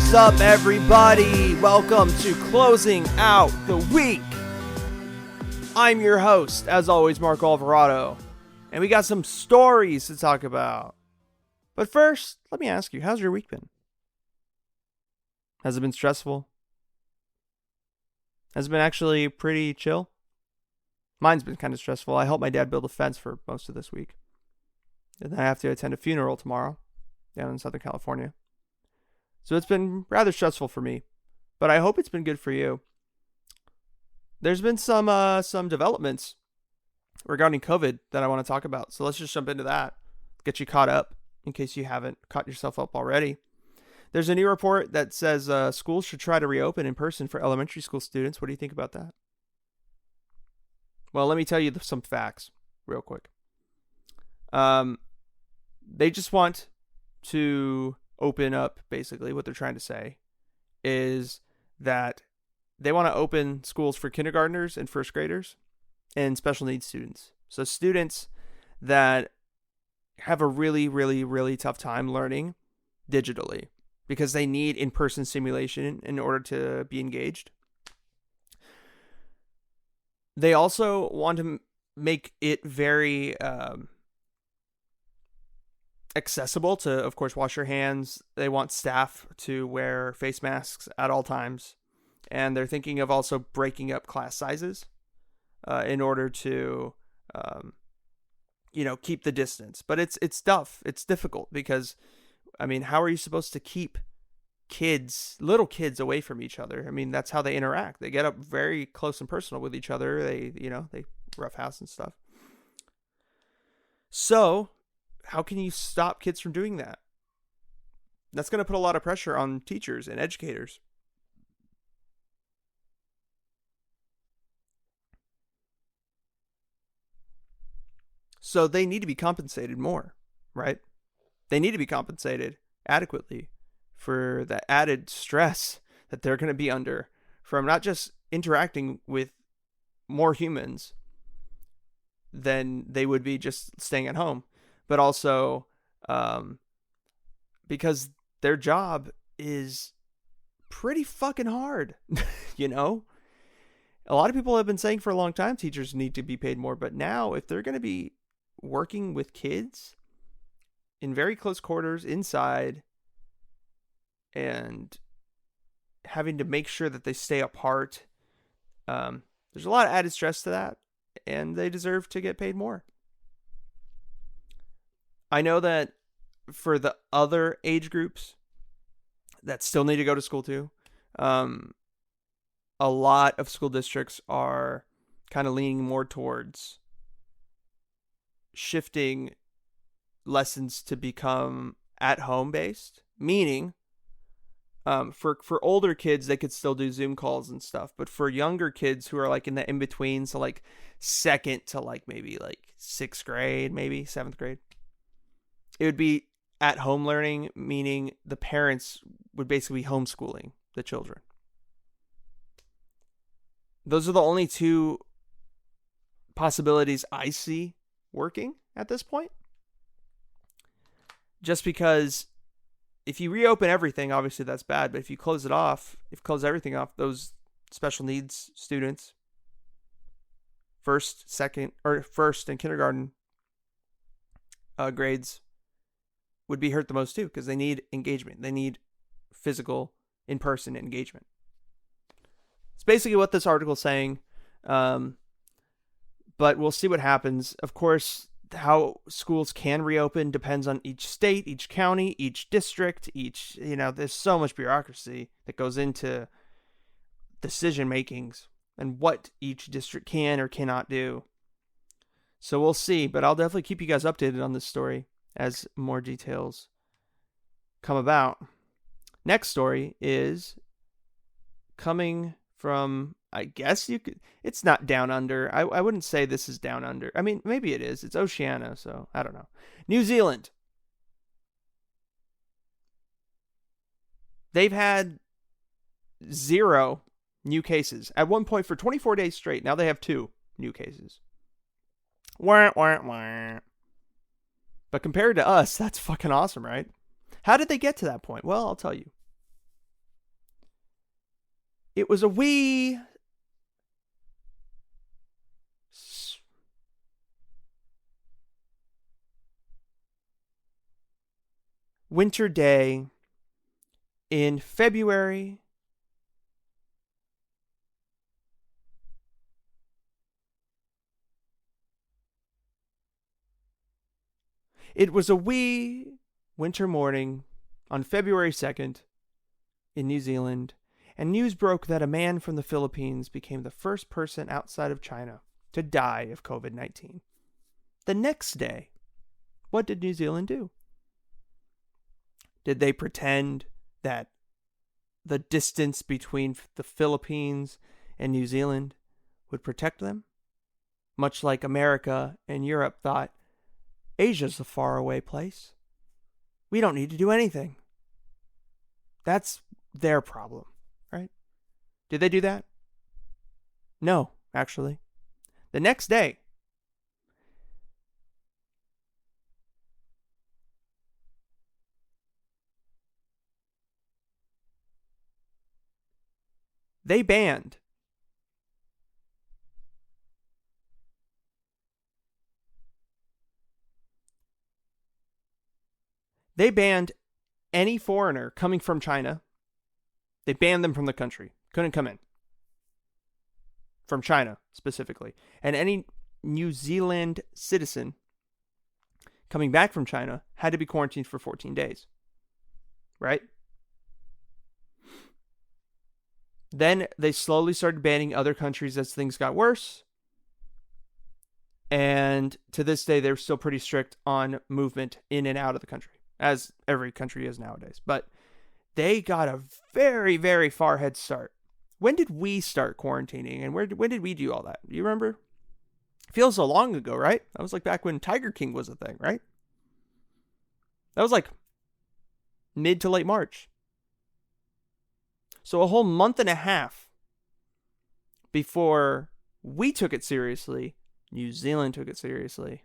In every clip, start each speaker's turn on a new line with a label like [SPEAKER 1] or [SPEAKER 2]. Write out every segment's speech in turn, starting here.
[SPEAKER 1] What's up, everybody? Welcome to Closing Out the Week. I'm your host, as always, Mark Alvarado, and we got some stories to talk about. But first, let me ask you, how's your week been? Has it been stressful? Has it been actually pretty chill? Mine's been kind of stressful. I helped my dad build a fence for most of this week. And then I have to attend a funeral tomorrow down in Southern California. So it's been rather stressful for me, but I hope it's been good for you. There's been some developments regarding COVID that I want to talk about. So let's just jump into that. Get you caught up in case you haven't caught yourself up already. There's a new report that says schools should try to reopen in person for elementary school students. What do you think about that? Well, let me tell you some facts real quick. They just want to open up, basically. What they're trying to say is that they want to open schools for kindergartners and first graders and special needs students. So students that have a really, really, really tough time learning digitally because they need in-person simulation in order to be engaged. They also want to make it very accessible to, of course, wash your hands. They want staff to wear face masks at all times. And they're thinking of also breaking up class sizes in order to, keep the distance. But it's tough. It's difficult because, I mean, how are you supposed to keep little kids away from each other? I mean, that's how they interact. They get up very close and personal with each other. They roughhouse and stuff. So how can you stop kids from doing that? That's going to put a lot of pressure on teachers and educators. So they need to be compensated more, right? They need to be compensated adequately for the added stress that they're going to be under from not just interacting with more humans than they would be just staying at home, but also because their job is pretty fucking hard. A lot of people have been saying for a long time teachers need to be paid more, but now if they're going to be working with kids in very close quarters inside and having to make sure that they stay apart, there's a lot of added stress to that, and they deserve to get paid more. I know that for the other age groups that still need to go to school too, a lot of school districts are kind of leaning more towards shifting lessons to become at-home based, meaning for older kids, they could still do Zoom calls and stuff. But for younger kids who are like in the in-between, so like second to like maybe like 6th grade, maybe 7th grade, it would be at-home learning, meaning the parents would basically be homeschooling the children. Those are the only two possibilities I see working at this point. Just because if you reopen everything, obviously that's bad. But if you close everything off, those special needs students, first and kindergarten grades would be hurt the most too, because they need engagement. They need physical, in-person engagement. It's basically what this article is saying. But we'll see what happens. Of course, how schools can reopen depends on each state, each county, each district, there's so much bureaucracy that goes into decision makings and what each district can or cannot do. So we'll see, but I'll definitely keep you guys updated on this story as more details come about. Next story is coming from, I guess it's not down under. I wouldn't say this is down under. I mean, maybe it is. It's Oceania, so I don't know. New Zealand. They've had 0 new cases. At one point for 24 days straight. Now they have 2 new cases. Wah, wah, wah. But compared to us, that's fucking awesome, right? How did they get to that point? Well, I'll tell you. It was a wee winter day in February It was a wee winter morning on February 2nd in New Zealand, and news broke that a man from the Philippines became the first person outside of China to die of COVID-19. The next day, what did New Zealand do? Did they pretend that the distance between the Philippines and New Zealand would protect them? Much like America and Europe thought, Asia's a faraway place. We don't need to do anything. That's their problem, right? Did they do that? No, actually. The next day, they banned any foreigner coming from China. They banned them from the country. Couldn't come in. From China, specifically. And any New Zealand citizen coming back from China had to be quarantined for 14 days. Right? Then they slowly started banning other countries as things got worse. And to this day, they're still pretty strict on movement in and out of the country, as every country is nowadays. But they got a very, very far head start. When did we start quarantining, and when did we do all that? Do you remember? It feels so long ago, right? That was like back when Tiger King was a thing, right? That was like mid to late March. So a whole month and a half before we took it seriously, New Zealand took it seriously.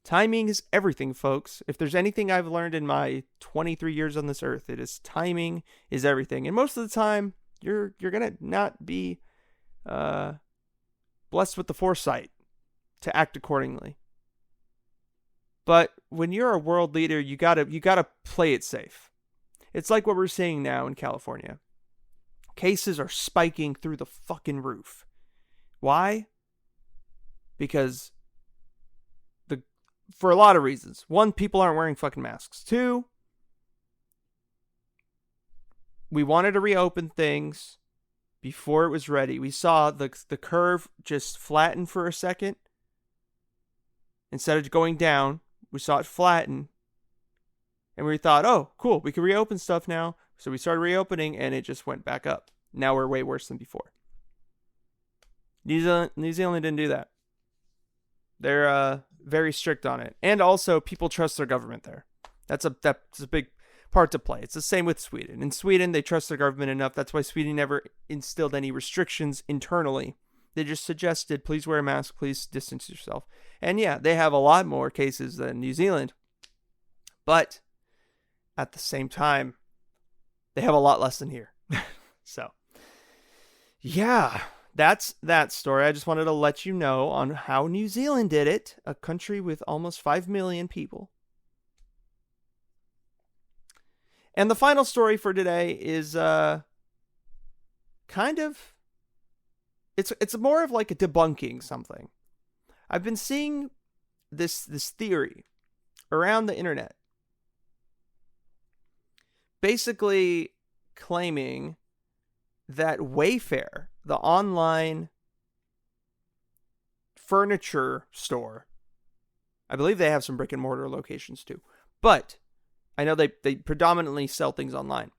[SPEAKER 1] Timing is everything, folks. If there's anything I've learned in my 23 years on this earth, it is timing is everything. And most of the time, you're gonna not be blessed with the foresight to act accordingly. But when you're a world leader, you gotta play it safe. It's like what we're seeing now in California. Cases are spiking through the fucking roof. Why? Because for a lot of reasons. One, people aren't wearing fucking masks. Two, we wanted to reopen things before it was ready. We saw the curve just flatten for a second. Instead of going down, we saw it flatten. And we thought, oh, cool, we can reopen stuff now. So we started reopening, and it just went back up. Now we're way worse than before. New Zealand didn't do that. They're very strict on it. And also, people trust their government there. That's a big part to play. It's the same with Sweden. In Sweden, they trust their government enough. That's why Sweden never instilled any restrictions internally. They just suggested, please wear a mask, please distance yourself. And yeah, they have a lot more cases than New Zealand. But at the same time, they have a lot less than here. So, yeah, that's that story. I just wanted to let you know on how New Zealand did it, a country with almost 5 million people. And the final story for today is kind of, it's more of like a debunking something. I've been seeing this theory around the internet, basically claiming that Wayfair, the online furniture store, I believe they have some brick and mortar locations too, but I know they predominantly sell things online,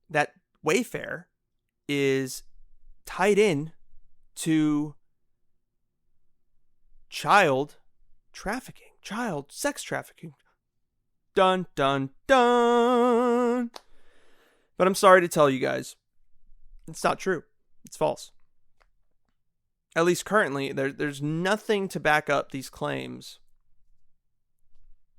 [SPEAKER 1] that Wayfair is tied in to child trafficking, child sex trafficking. Dun, dun, dun. But I'm sorry to tell you guys, it's not true. It's false. At least currently, there's nothing to back up these claims.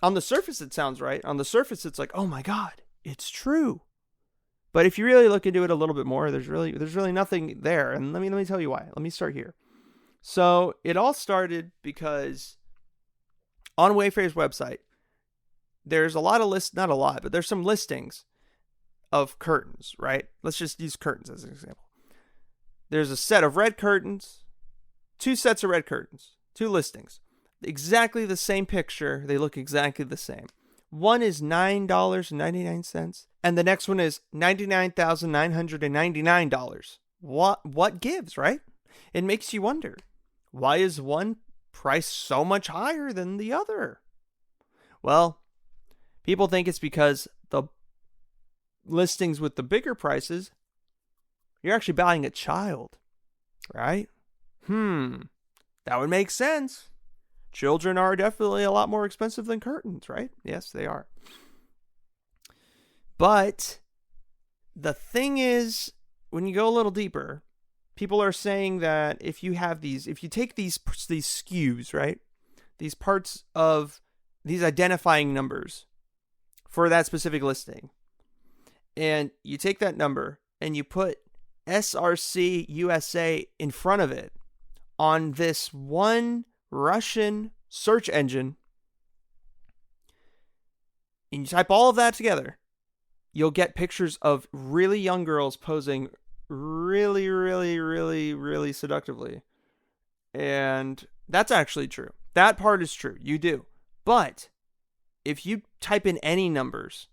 [SPEAKER 1] On the surface, it sounds right. On the surface, it's like, oh my God, it's true. But if you really look into it a little bit more, there's really nothing there. And let me tell you why. Let me start here. So it all started because on Wayfair's website, there's a lot of not a lot, but there's some listings of curtains, right? Let's just use curtains as an example. There's a set of red curtains, 2 sets of red curtains, 2 listings. Exactly the same picture. They look exactly the same. One is $9.99, and the next one is $99,999. What gives, right? It makes you wonder, why is one price so much higher than the other? Well, people think it's because the listings with the bigger prices, you're actually buying a child, right? That would make sense. Children are definitely a lot more expensive than curtains, right? Yes, they are. But the thing is, when you go a little deeper, people are saying that if you take these SKUs, right? These parts of these identifying numbers for that specific listing, and you take that number and you put SRC USA in front of it on this one Russian search engine, and you type all of that together, you'll get pictures of really young girls posing really, really, really, really seductively. And that's actually true. That part is true. You do. But if you type in any numbers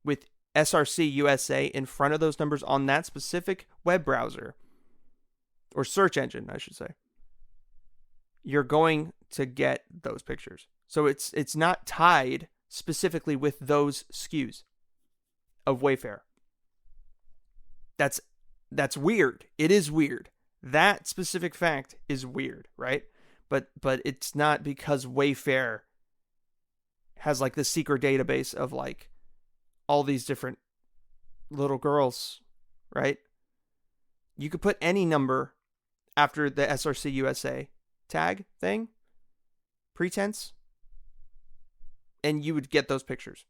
[SPEAKER 1] with SRC USA in front of those numbers on that specific web browser, or search engine, I should say, you're going to get those pictures. So it's not tied specifically with those SKUs of Wayfair. That's weird. It is weird. That specific fact is weird, right? But it's not because Wayfair has like the secret database of like all these different little girls, right? You could put any number after the SRC USA tag thing, pretense, and you would get those pictures.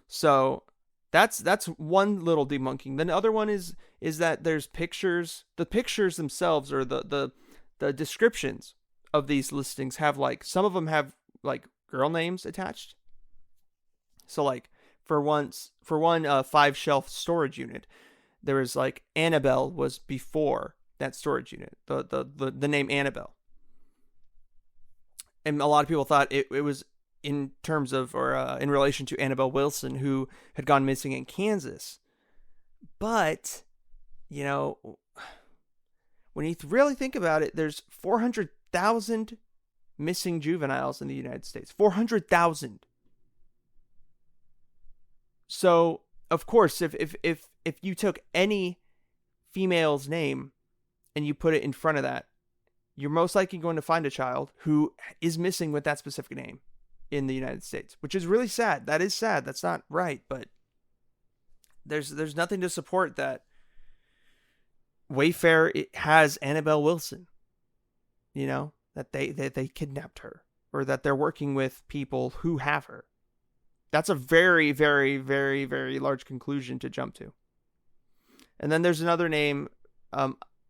[SPEAKER 1] So that's one little debunking. Then the other one is that there's pictures. The pictures themselves, or the descriptions of these listings, have like, some of them have like girl names attached. So like for one 5-shelf storage unit, there was like Annabelle was before that storage unit, the name Annabelle. And a lot of people thought it was in terms of, or in relation to Annabelle Wilson, who had gone missing in Kansas. But, you know, when you really think about it, there's 400,000 missing juveniles in the United States. 400,000. So, of course, if you took any female's name and you put it in front of that, you're most likely going to find a child who is missing with that specific name in the United States, which is really sad. That is sad. That's not right, but there's nothing to support that Wayfair has Annabelle Wilson, you know, that they kidnapped her, or that they're working with people who have her. That's a very, very, very, very large conclusion to jump to. And then there's another name,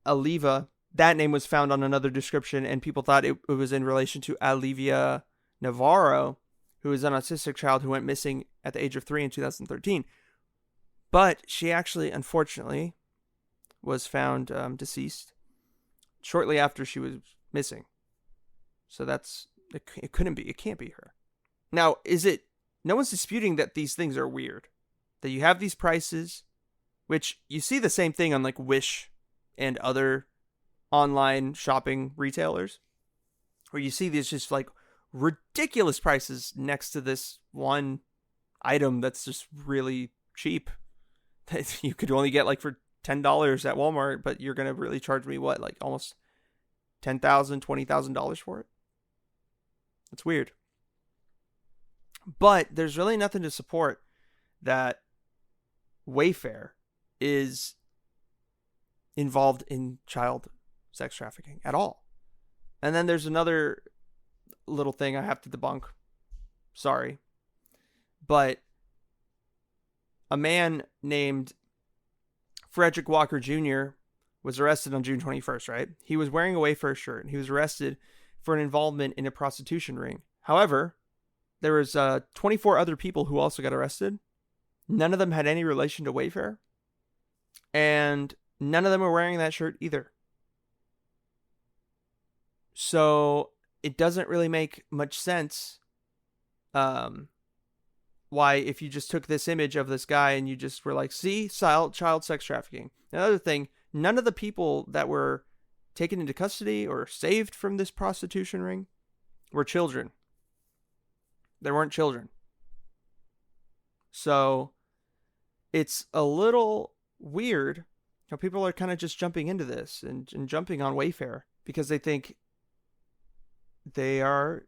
[SPEAKER 1] Aliva. That name was found on another description, and people thought it was in relation to Olivia Navarro, who is an autistic child who went missing at the age of 3 in 2013. But she actually, unfortunately, was found deceased shortly after she was missing. So it couldn't be. It can't be her. Now, no one's disputing that these things are weird. That you have these prices, which you see the same thing on like Wish and other online shopping retailers, where you see these just like ridiculous prices next to this one item that's just really cheap, that you could only get like for $10 at Walmart, but you're gonna really charge me what, like almost $10,000, $20,000 for it? It's weird. But there's really nothing to support that Wayfair is involved in child sex trafficking at all. And then there's another little thing I have to debunk. Sorry. But a man named Frederick Walker Jr. was arrested on June 21st, right? He was wearing a Wayfair shirt, and he was arrested for an involvement in a prostitution ring. However, there was 24 other people who also got arrested. None of them had any relation to Wayfair, and none of them were wearing that shirt either. So it doesn't really make much sense why, if you just took this image of this guy and you just were like, see, child sex trafficking. Another thing, none of the people that were taken into custody or saved from this prostitution ring were children. They weren't children. So it's a little weird how people are kind of just jumping into this and jumping on Wayfair because they think they are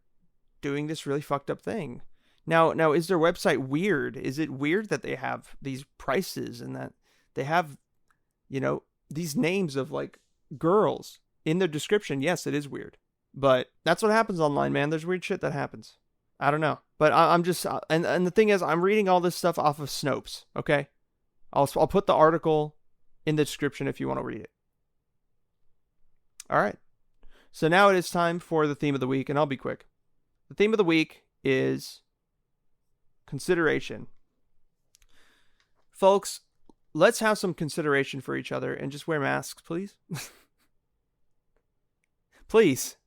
[SPEAKER 1] doing this really fucked up thing. Now, is their website weird? Is it weird that they have these prices and that they have, these names of like girls in their description? Yes, it is weird, but that's what happens online, man. There's weird shit that happens. I don't know, but I'm just, and the thing is, I'm reading all this stuff off of Snopes. Okay, I'll put the article in the description if you want to read it. All right. So now it is time for the theme of the week, and I'll be quick. The theme of the week is consideration. Folks, let's have some consideration for each other and just wear masks, please. Please.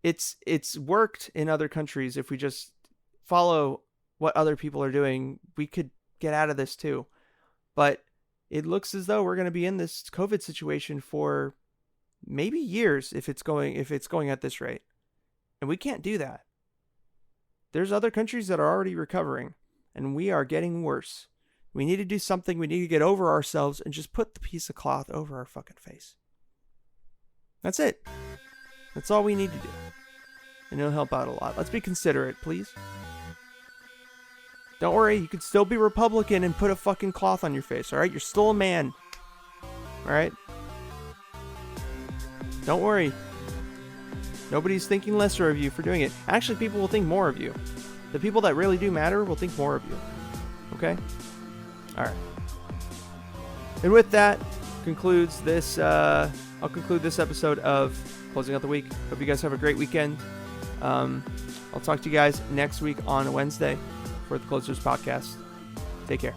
[SPEAKER 1] It's worked in other countries. If we just follow what other people are doing, we could get out of this too. But it looks as though we're going to be in this COVID situation for maybe years if it's going at this rate. And we can't do that. There's other countries that are already recovering, and we are getting worse. We need to do something. We need to get over ourselves and just put the piece of cloth over our fucking face. That's it. That's all we need to do. And it'll help out a lot. Let's be considerate, please. Don't worry, you could still be Republican and put a fucking cloth on your face, alright? You're still a man. Alright? Don't worry. Nobody's thinking lesser of you for doing it. Actually, people will think more of you. The people that really do matter will think more of you. Okay? Alright. And with that, concludes this, I'll conclude this episode of Closing Out the Week. Hope you guys have a great weekend. I'll talk to you guys next week on Wednesday for the Closers Podcast. Take care.